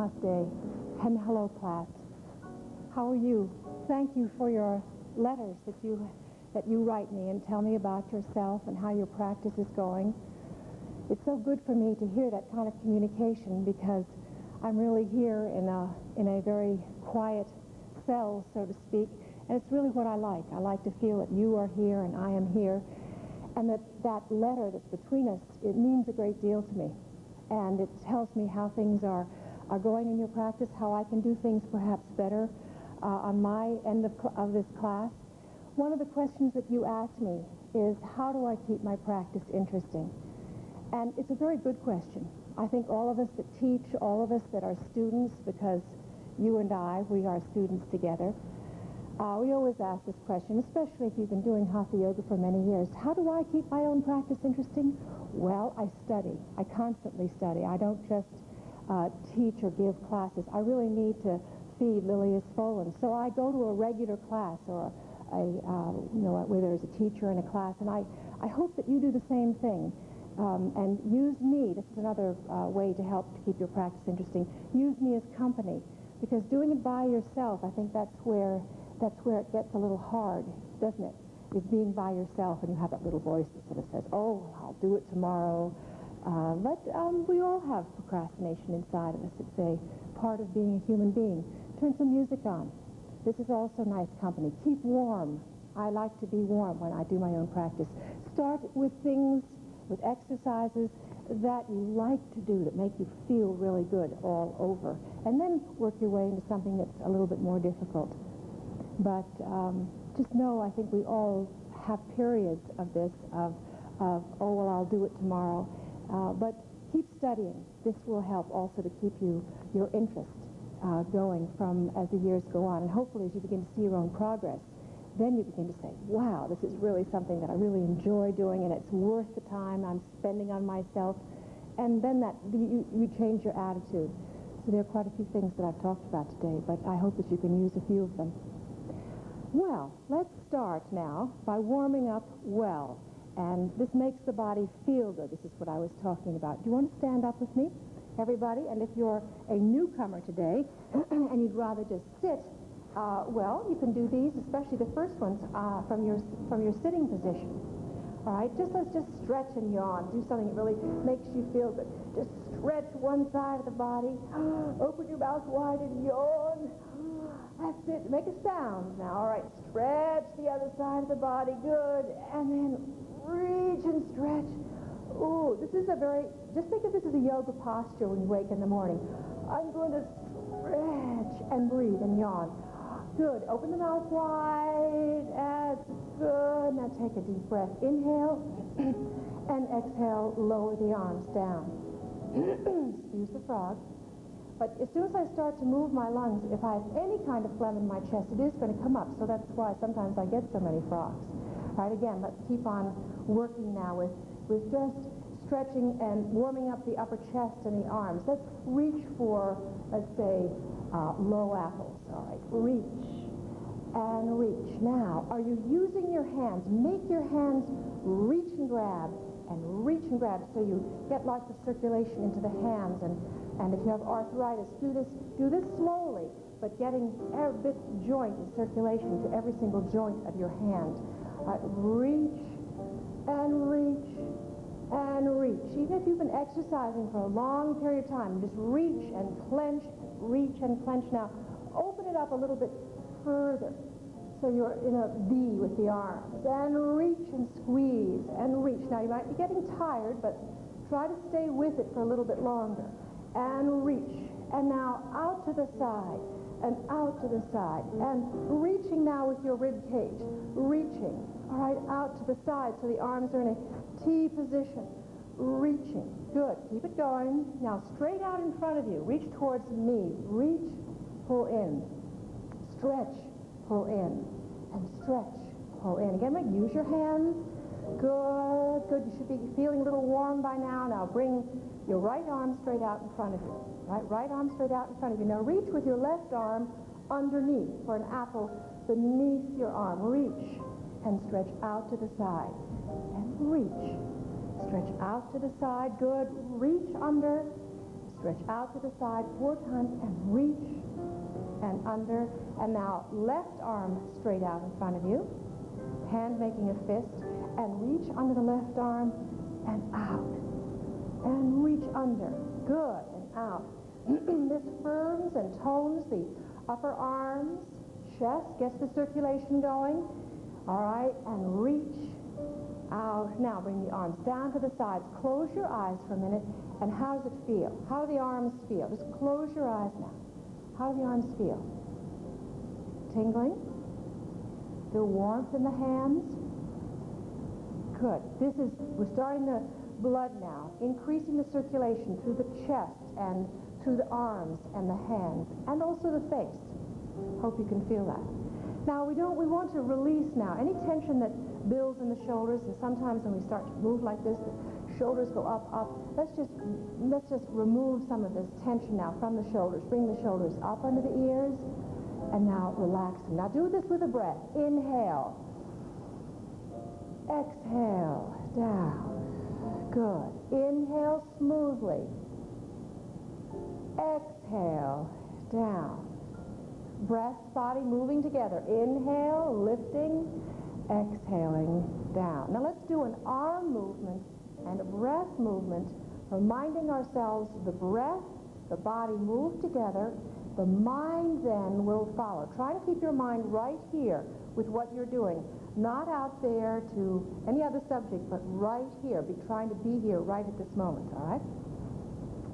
Namaste, and hello class. How are you? Thank you for your letters that you write me and tell me about yourself and how your practice is going. It's so good for me to hear that kind of communication because I'm really here in a very quiet cell, so to speak, and it's really what I like. I like to feel that you are here and I am here, and that letter that's between us, it means a great deal to me. And it tells me how things are going in your practice, how I can do things perhaps better on my end of this class. One of the questions that you asked me is, how do I keep my practice interesting? And it's a very good question. I think all of us that teach, all of us that are students, because you and we are students together, we always ask this question, especially if you've been doing Hatha Yoga for many years. How do I keep my own practice interesting? Well, I study. I constantly study. I don't just teach or give classes. I really need to feed Lilias Folan. So I go to a regular class or where there's a teacher in a class, and I hope that you do the same thing. And use me. This is another way to help to keep your practice interesting. Use me as company, because doing it by yourself, I think that's where it gets a little hard, doesn't it? Is being by yourself, and you have that little voice that sort of says, "Oh, I'll do it tomorrow." But we all have procrastination inside of us. It's a part of being a human being. Turn some music on. This is also nice company. Keep warm. I like to be warm when I do my own practice. Start with things, with exercises that you like to do, that make you feel really good all over. And then work your way into something that's a little bit more difficult. But just know, I think we all have periods of this, of oh, well, I'll do it tomorrow. But keep studying. This will help also to keep your interest going as the years go on. And hopefully as you begin to see your own progress, then you begin to say, wow, this is really something that I really enjoy doing, and it's worth the time I'm spending on myself. And then you change your attitude. So there are quite a few things that I've talked about today, but I hope that you can use a few of them. Well, let's start now by warming up well. And this makes the body feel good. This is what I was talking about. Do you want to stand up with me, everybody? And if you're a newcomer today and you'd rather just sit, well, you can do these, especially the first ones, from your sitting position. All right, let's just stretch and yawn. Do something that really makes you feel good. Just stretch one side of the body. Open your mouth wide and yawn. That's it. Make a sound now. All right, stretch the other side of the body. Good. And then reach and stretch. Ooh, this is just think of this as a yoga posture when you wake in the morning. I'm going to stretch and breathe and yawn. Good. Open the mouth wide. That's good. Now take a deep breath. Inhale and exhale. Lower the arms down. Excuse the frog. But as soon as I start to move my lungs, if I have any kind of phlegm in my chest, it is going to come up. So that's why sometimes I get so many frogs. All right, again, let's keep on working now with just stretching and warming up the upper chest and the arms. Let's reach for, let's say, low apples. All right, reach and reach. Now, are you using your hands? Make your hands reach and grab so you get lots of circulation into the hands. And if you have arthritis, do this slowly, but getting every joint and circulation to every single joint of your hand. Reach and reach and reach. Even if you've been exercising for a long period of time, just reach and clench, reach and clench. Now, open it up a little bit further, so you're in a V with the arms. And reach and squeeze and reach. Now, you might be getting tired, but try to stay with it for a little bit longer. And reach. And now out to the side. And out to the side. And reaching now with your rib cage. Reaching. All right, out to the side so the arms are in a T position. Reaching. Good. Keep it going. Now straight out in front of you. Reach towards me. Reach. Pull in. Stretch. Pull in. And stretch. Pull in. Again, use your hands. Good. Good. You should be feeling a little warm by now. Now bring your right arm straight out in front of you. Right arm straight out in front of you. Now reach with your left arm underneath for an apple beneath your arm. Reach and stretch out to the side. And reach. Stretch out to the side. Good. Reach under. Stretch out to the side 4 times and reach and under. And now left arm straight out in front of you, hand making a fist, and reach under the left arm and out. And reach under. Good. And out. This firms and tones the upper arms, chest, gets the circulation going. All right, and reach out. Now bring the arms down to the sides. Close your eyes for a minute. And how does it feel? How do the arms feel? Just close your eyes now. How do the arms feel? Tingling? Feel warmth in the hands? Good. We're starting the blood now, increasing the circulation through the chest and through the arms and the hands, and also the face. Hope you can feel that. Now we want to release now any tension that builds in the shoulders, and sometimes when we start to move like this, the shoulders go up, up. Let's just remove some of this tension now from the shoulders. Bring the shoulders up under the ears, and now relax them. Now do this with a breath. Inhale. Exhale. Down. Good. Inhale smoothly. Exhale. Down. Breath, body moving together. Inhale, lifting, exhaling, down. Now let's do an arm movement and a breath movement, reminding ourselves the breath, the body move together. The mind then will follow. Try to keep your mind right here with what you're doing. Not out there to any other subject, but right here. Be trying to be here right at this moment, all right?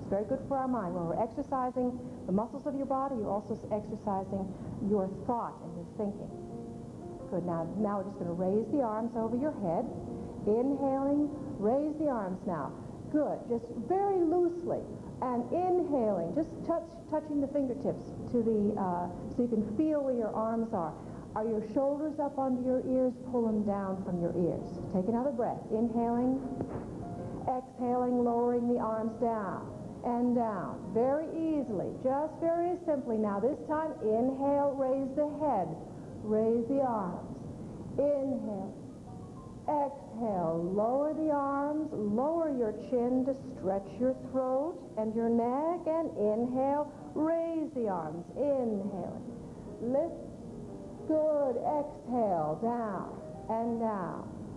It's very good for our mind. When we're exercising the muscles of your body, you're also exercising your thought and your thinking. Good. Now we're just going to raise the arms over your head. Inhaling, raise the arms now. Good. Just very loosely. And inhaling, just touching the fingertips to the, so you can feel where your arms are. Are your shoulders up under your ears? Pull them down from your ears. Take another breath. Inhaling, exhaling, lowering the arms down and down. Very easily, just very simply. Now this time, inhale, raise the head, raise the arms. Inhale, exhale, lower the arms, lower your chin to stretch your throat and your neck, and inhale, raise the arms. Inhaling, lift. Good. Exhale, down,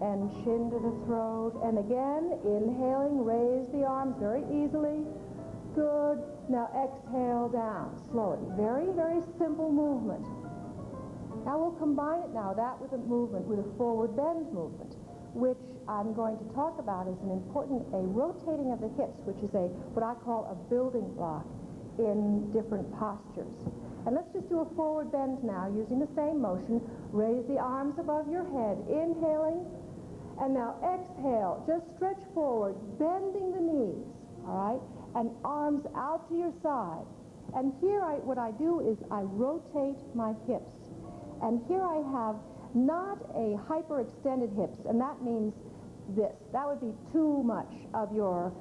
and chin to the throat. And again, inhaling, raise the arms very easily. Good. Now exhale, down, slowly. Very, very simple movement. Now we'll combine it now, that with a movement, with a forward bend movement, which I'm going to talk about as a rotating of the hips, which is what I call a building block in different postures. And let's just do a forward bend now using the same motion. Raise the arms above your head, inhaling, and now exhale. Just stretch forward, bending the knees, all right, and arms out to your side. And here what I do is I rotate my hips. And here I have not a hyperextended hips, and that means this. That would be too much of a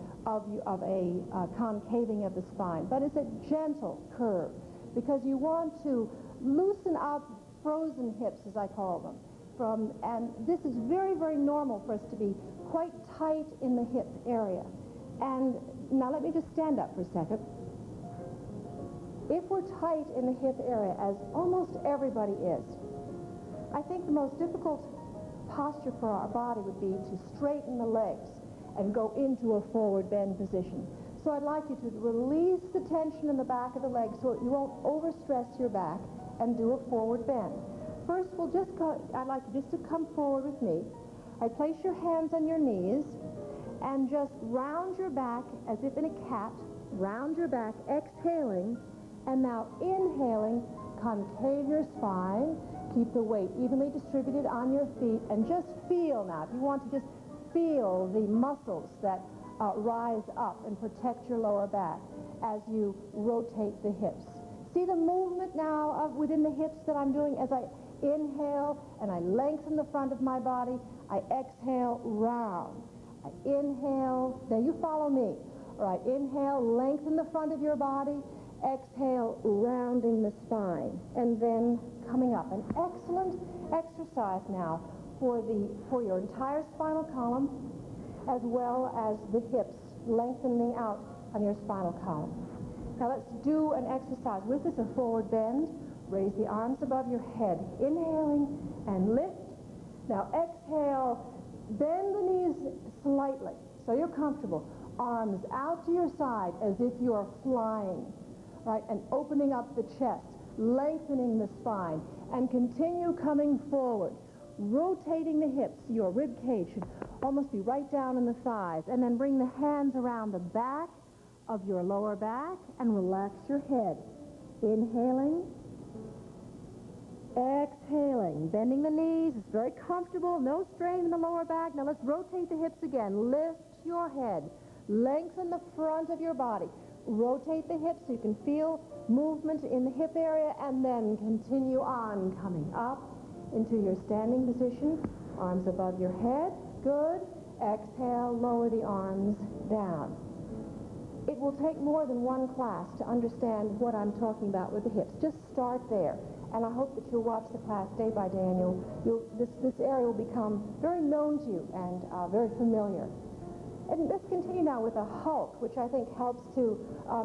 concaving of the spine, but it's a gentle curve, because you want to loosen up frozen hips, as I call them. And this is very, very normal for us to be quite tight in the hip area. And now let me just stand up for a second. If we're tight in the hip area, as almost everybody is, I think the most difficult posture for our body would be to straighten the legs and go into a forward bend position. So I'd like you to release the tension in the back of the legs so you won't overstress your back, and do a forward bend. First, I'd like you just to come forward with me. I'd place your hands on your knees and just round your back as if in a cat. Round your back, exhaling, and now inhaling, concave your spine. Keep the weight evenly distributed on your feet, and just feel now. If you want to just feel the muscles that rise up and protect your lower back as you rotate the hips. See the movement now within the hips that I'm doing as I inhale and I lengthen the front of my body. I exhale, round. I inhale, now you follow me. All right, inhale, lengthen the front of your body. Exhale, rounding the spine, and then coming up. An excellent exercise now for your entire spinal column, as well as the hips, lengthening out on your spinal column. Now let's do an exercise. With this, a forward bend. Raise the arms above your head. Inhaling and lift. Now exhale, bend the knees slightly so you're comfortable. Arms out to your side as if you are flying, right? And opening up the chest, lengthening the spine, and continue coming forward. Rotating the hips. Your rib cage should almost be right down in the thighs. And then bring the hands around the back of your lower back and relax your head. Inhaling. Exhaling. Bending the knees. It's very comfortable. No strain in the lower back. Now let's rotate the hips again. Lift your head. Lengthen the front of your body. Rotate the hips so you can feel movement in the hip area, and then continue on coming up into your standing position. Arms above your head. Good. Exhale, lower the arms down. It will take more than one class to understand what I'm talking about with the hips. Just start there. And I hope that you'll watch the class day by day, and this area will become very known to you and very familiar. And let's continue now with a hulk, which I think helps to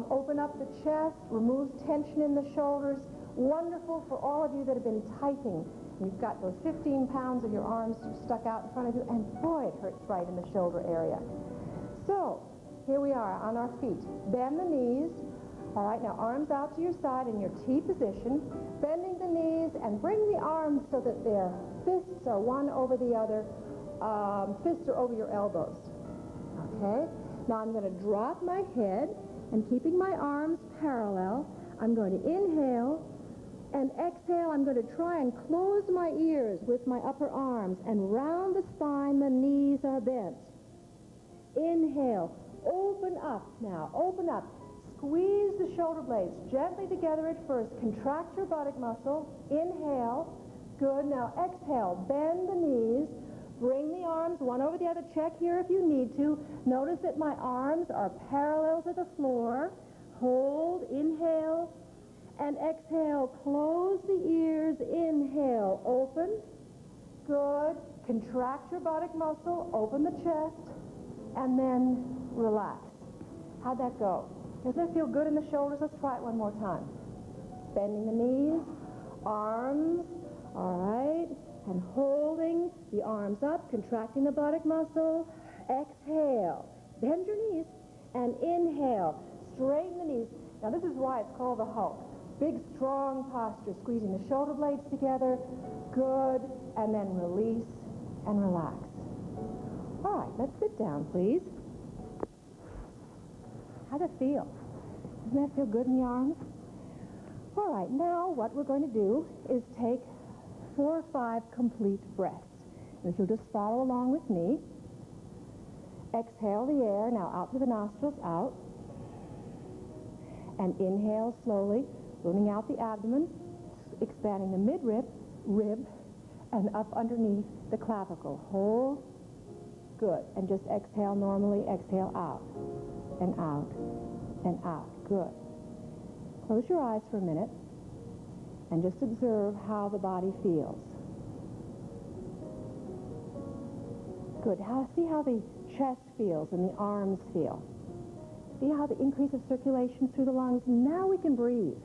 open up the chest, removes tension in the shoulders. Wonderful for all of you that have been typing. You've got those 15 pounds of your arms stuck out in front of you, and boy, it hurts right in the shoulder area. So, here we are on our feet. Bend the knees. All right, now arms out to your side in your T position. Bending the knees and bring the arms so that their fists are one over the other. Fists are over your elbows. Okay? Now I'm going to drop my head, and keeping my arms parallel, I'm going to inhale and exhale. I'm going to try and close my ears with my upper arms, and round the spine the knees are bent. Inhale. Open up now. Open up. Squeeze the shoulder blades gently together at first. Contract your buttock muscle. Inhale. Good. Now exhale. Bend the knees. Bring the arms one over the other. Check here if you need to. Notice that my arms are parallel to the floor. Hold. Inhale. And exhale. Close the ears. Inhale. Open. Good. Contract your buttock muscle. Open the chest. And then relax. How'd that go? Doesn't it feel good in the shoulders? Let's try it one more time. Bending the knees, arms, all right, and holding the arms up, contracting the buttock muscle. Exhale. Bend your knees and inhale. Straighten the knees. Now this is why it's called the Hulk. Big, strong posture, squeezing the shoulder blades together. Good. And then release and relax. All right, let's sit down, please. How'd it feel? Doesn't that feel good in the arms? All right, now what we're going to do is take 4 or 5 complete breaths. And if you'll just follow along with me. Exhale the air, now out through the nostrils, out. And inhale slowly, ballooning out the abdomen, expanding the midrib, rib, and up underneath the clavicle. Hold. Good. And just exhale normally. Exhale out and out and out. Good. Close your eyes for a minute and just observe how the body feels. Good. See how the chest feels and the arms feel. See how the increase of circulation through the lungs. Now we can breathe.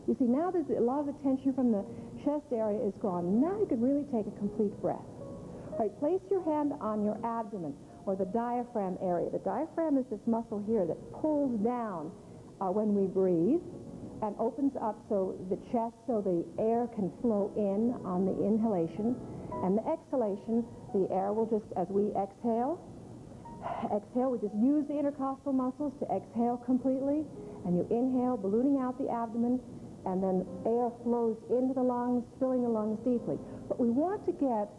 You see, now there's a lot of the tension from the chest area is gone. Now you can really take a complete breath. All right, place your hand on your abdomen or the diaphragm area. The diaphragm is this muscle here that pulls down when we breathe and opens up so the chest, so the air can flow in on the inhalation. And the exhalation, the air will just, as we exhale, we just use the intercostal muscles to exhale completely. And you inhale, ballooning out the abdomen, and then air flows into the lungs, filling the lungs deeply. But we want to get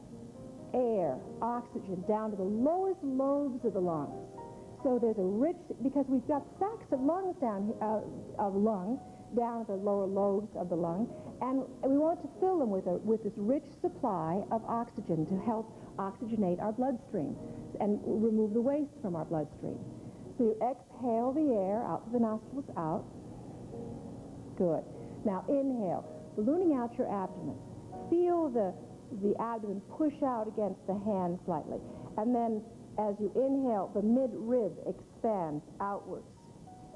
air, oxygen, down to the lowest lobes of the lungs. So there's a rich, because we've got sacks of lungs down down at the lower lobes of the lung, and we want to fill them with this rich supply of oxygen to help oxygenate our bloodstream and remove the waste from our bloodstream. So you exhale the air out through the nostrils, out. Good. Now inhale, ballooning out your abdomen. Feel the abdomen push out against the hand slightly. And then as you inhale, the mid-rib expands outwards.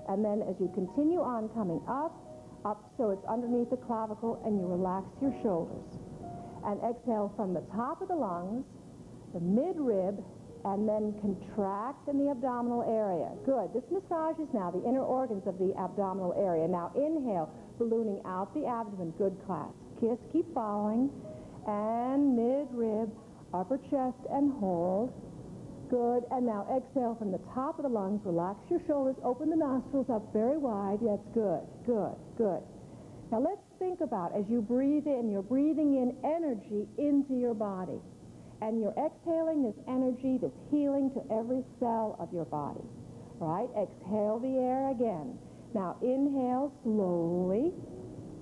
And then as you continue on coming up, so it's underneath the clavicle, and you relax your shoulders. And exhale from the top of the lungs, the mid-rib, and then contract in the abdominal area. Good. This massages now the inner organs of the abdominal area. Now inhale, ballooning out the abdomen. Good, class. Kiss, keep following. And mid-rib, upper chest, and hold. Good. And now exhale from the top of the lungs. Relax your shoulders. Open the nostrils up very wide. That's good. Good. Good. Now let's think about, as you breathe in, you're breathing in energy into your body. And you're exhaling this energy, this healing to every cell of your body. Right? Exhale the air again. Now inhale slowly.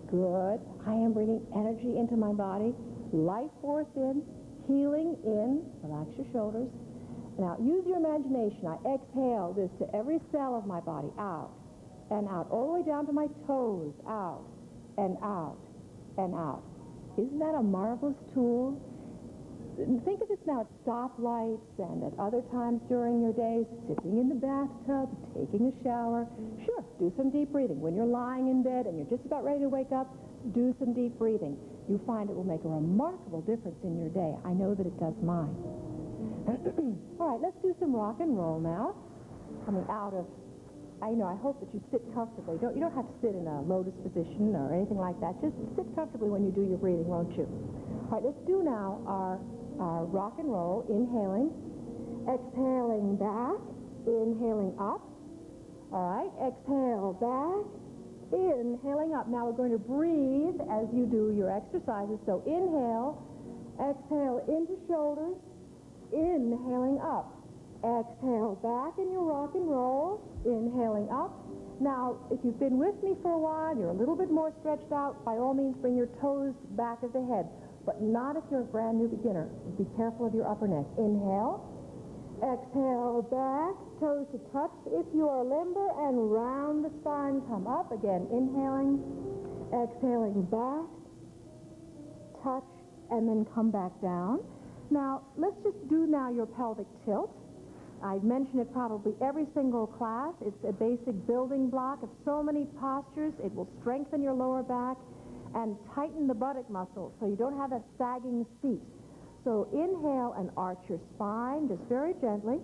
Good. I am bringing energy into my body. Life force in. Healing in. Relax your shoulders. Now use your imagination. I exhale this to every cell of my body. Out and out. All the way down to my toes. Out and out and out. Isn't that a marvelous tool? Think of this now at stoplights and at other times during your days, sitting in the bathtub, taking a shower. Sure, do some deep breathing. When you're lying in bed and you're just about ready to wake up, do some deep breathing. You find it will make a remarkable difference in your day. I know that it does mine. All right, let's do some rock and roll now. Coming out of, I hope that you sit comfortably. You don't have to sit in a lotus position or anything like that. Just sit comfortably when you do your breathing, won't you? All right, let's do now our rock and roll, inhaling, exhaling back, inhaling up. All right, exhale back, inhaling up. Now we're going to breathe as you do your exercises. So inhale, exhale into shoulders, inhaling up. Exhale back in your rock and roll, inhaling up. Now, if you've been with me for a while, you're a little bit more stretched out, by all means bring your toes back of the head. But not if you're a brand new beginner. Be careful of your upper neck. Inhale. Exhale back. Toes to touch if you are limber, and round the spine. Come up. Again, inhaling. Exhaling back. Touch, and then come back down. Now, let's just do now your pelvic tilt. I mention it probably every single class. It's a basic building block of so many postures. It will strengthen your lower back and tighten the buttock muscles so you don't have that sagging seat. So inhale and arch your spine just very gently.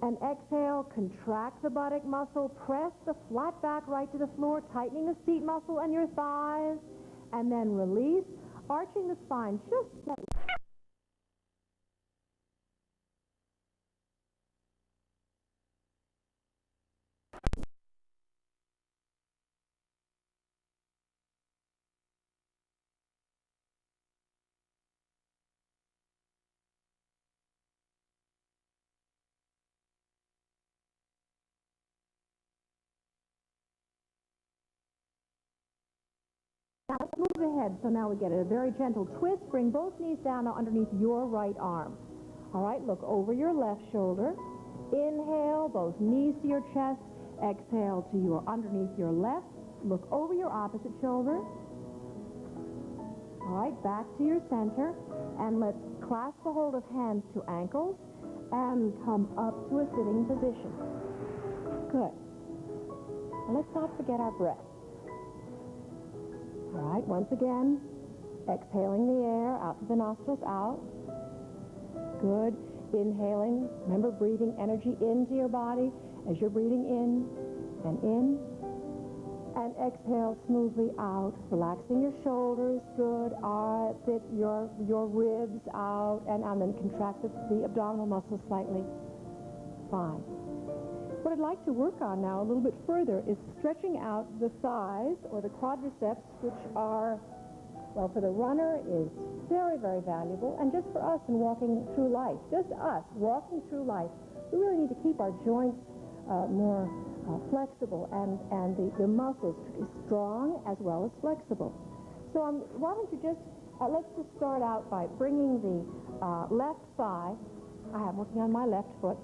And exhale, contract the buttock muscle, press the flat back right to the floor, tightening the seat muscle and your thighs. And then release, arching the spine just slightly. Now let's move ahead. So now we get a very gentle twist. Bring both knees down now underneath your right arm. All right, look over your left shoulder. Inhale, both knees to your chest. Exhale to your underneath your left. Look over your opposite shoulder. All right, back to your center. And let's clasp the hold of hands to ankles and come up to a sitting position. Good. And let's not forget our breath. All right, once again, exhaling the air out through the nostrils, out. Good. Inhaling. Remember, breathing energy into your body as you're breathing in and in. And exhale smoothly out, relaxing your shoulders. Good. Sit your ribs out, and then contract the abdominal muscles slightly. Fine. What I'd like to work on now a little bit further is stretching out the thighs, or the quadriceps, which are, well, for the runner is very, very valuable, and just for us in walking through life, just us walking through life, we really need to keep our joints more flexible and the muscles strong as well as flexible. So why don't you just, let's just start out by bringing the left thigh, I'm working on my left foot,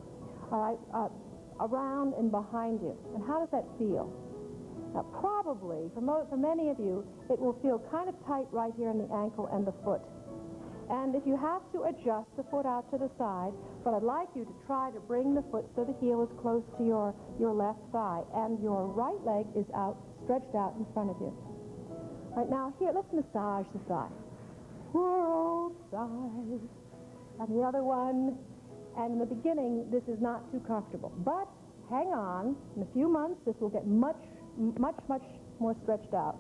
all right, around and behind you. And how does that feel? Now, probably, for many of you, it will feel kind of tight right here in the ankle and the foot. And if you have to, adjust the foot out to the side, but I'd like you to try to bring the foot so the heel is close to your left thigh, and your right leg is out, stretched out in front of you. Right now, here, let's massage the thigh. Both sides. And the other one. And in the beginning, this is not too comfortable. But hang on. In a few months, this will get much, much, much more stretched out.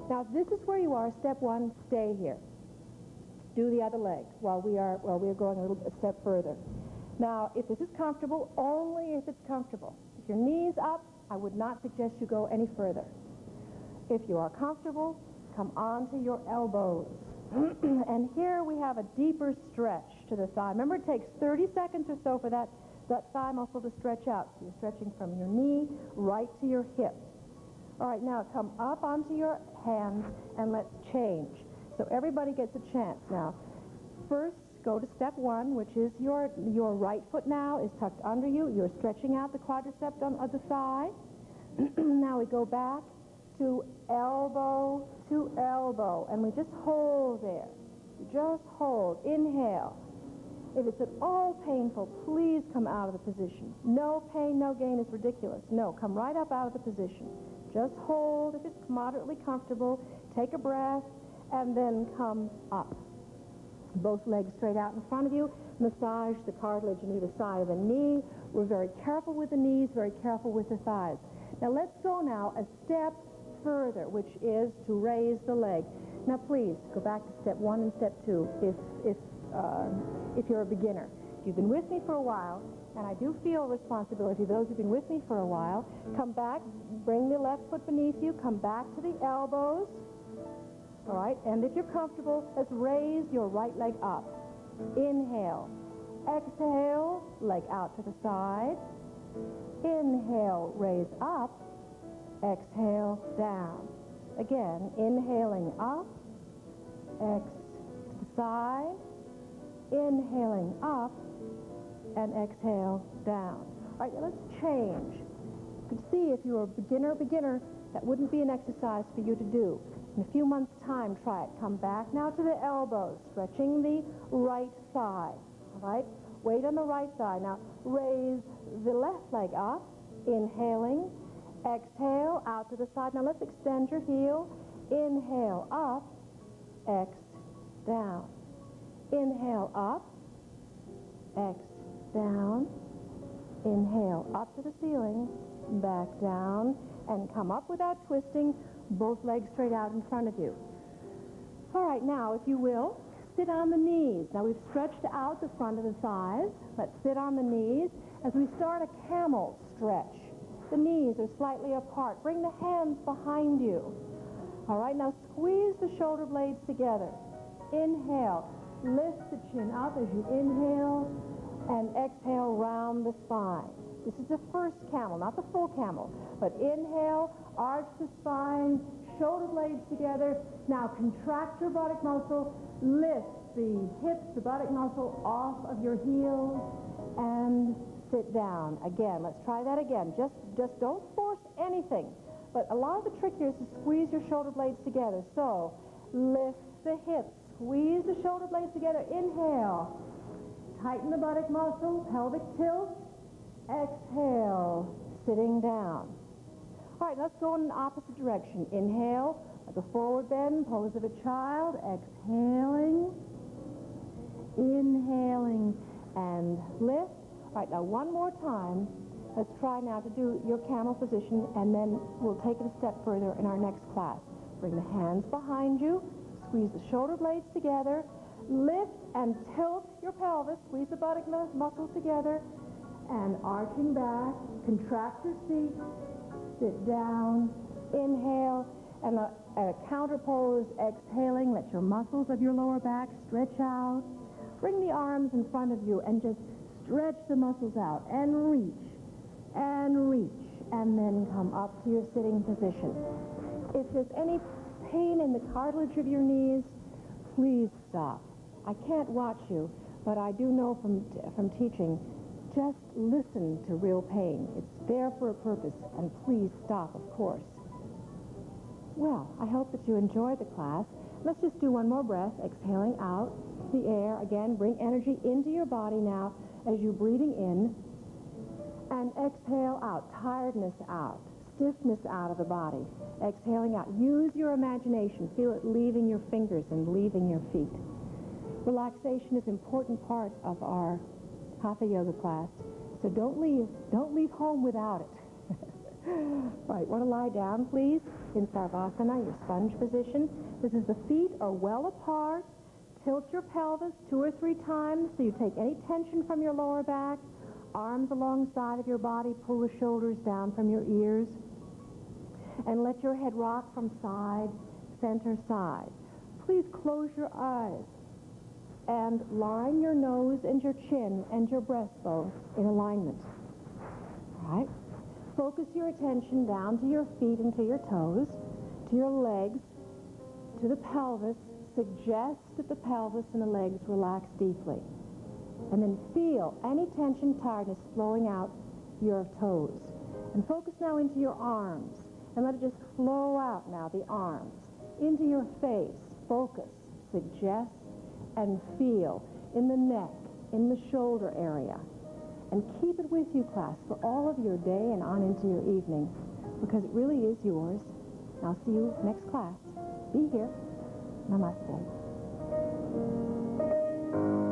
Now, if this is where you are, step one, stay here. Do the other leg while we are going a step further. Now, if this is comfortable, only if it's comfortable. If your knee's up, I would not suggest you go any further. If you are comfortable, come onto your elbows. And here we have a deeper stretch to the thigh. Remember, it takes 30 seconds or so for that thigh muscle to stretch out. So you're stretching from your knee right to your hip. All right, now come up onto your hands and let's change. So everybody gets a chance now. First, go to step one, which is your right foot now is tucked under you. You're stretching out the quadricep of the thigh. Now we go back to elbow, and we just hold there. You just hold. Inhale. If it's at all painful, please come out of the position. No pain, no gain is ridiculous. No, come right up out of the position. Just hold if it's moderately comfortable. Take a breath, and then come up. Both legs straight out in front of you. Massage the cartilage on either side of the knee. We're very careful with the knees, very careful with the thighs. Now let's go now a step further, which is to raise the leg. Now please go back to step one and step two if you're a beginner. If you've been with me for a while, and I do feel responsibility, those who've been with me for a while, come back, bring the left foot beneath you, come back to the elbows. All right, and if you're comfortable, let's raise your right leg up. Inhale. Exhale, leg out to the side. Inhale, raise up. Exhale, down. Again, inhaling up. X to the side. Inhaling up. And exhale, down. All right, now let's change. You can see if you're a beginner, that wouldn't be an exercise for you to do. In a few months' time, try it. Come back now to the elbows, stretching the right thigh. All right? Weight on the right thigh. Now, raise the left leg up. Inhaling. Exhale, out to the side. Now, let's extend your heel. Inhale, up. X, down. Inhale, up. X, down. Inhale, up to the ceiling. Back down. And come up without twisting. Both legs straight out in front of you. All right, now, if you will, sit on the knees. Now, we've stretched out the front of the thighs. Let's sit on the knees as we start a camel stretch. The knees are slightly apart. Bring the hands behind you. All right, now squeeze the shoulder blades together. Inhale. Lift the chin up as you inhale, and exhale, round the spine. This is the first camel, not the full camel. But inhale, arch the spine, shoulder blades together. Now contract your buttock muscle, lift the hips, the buttock muscle off of your heels, and sit down. Again, let's try that again. Just don't force anything. But a lot of the trick here is to squeeze your shoulder blades together. So lift the hips, squeeze the shoulder blades together. Inhale, tighten the buttock muscle, pelvic tilt. Exhale, sitting down. All right, let's go in an opposite direction. Inhale, like a forward bend, pose of a child. Exhaling, inhaling, and lift. All right, now one more time. Let's try now to do your camel position, and then we'll take it a step further in our next class. Bring the hands behind you, squeeze the shoulder blades together, lift and tilt your pelvis, squeeze the buttock muscles together, and arching back, contract your seat, sit down, inhale, and a counter pose, exhaling, let your muscles of your lower back stretch out. Bring the arms in front of you and just stretch the muscles out, and reach, and then come up to your sitting position. If there's any pain in the cartilage of your knees, please stop. I can't watch you, but I do know from teaching, just listen to real pain. It's there for a purpose, and please stop, of course. Well, I hope that you enjoyed the class. Let's just do one more breath, exhaling out. the air. Again, bring energy into your body now as you're breathing in. And exhale out, tiredness out, stiffness out of the body. Exhaling out. Use your imagination. Feel it leaving your fingers and leaving your feet. Relaxation is an important part of our Hatha Yoga class. So don't leave home without it. Right, want to lie down, please, in Sarvasana, your sponge position. This is the feet are well apart. Tilt your pelvis 2 or 3 times so you take any tension from your lower back. Arms alongside of your body, pull the shoulders down from your ears. And let your head rock from side, center, side. Please close your eyes and line your nose and your chin and your breastbone in alignment. All right? Focus your attention down to your feet and to your toes, to your legs, to the pelvis. Suggest that the pelvis and the legs relax deeply. And then feel any tension, tiredness flowing out your toes. And focus now into your arms. And let it just flow out now, the arms. Into your face. Focus, suggest, and feel in the neck, in the shoulder area. And keep it with you, class, for all of your day and on into your evening, because it really is yours. I'll see you next class. Be here. Namaste.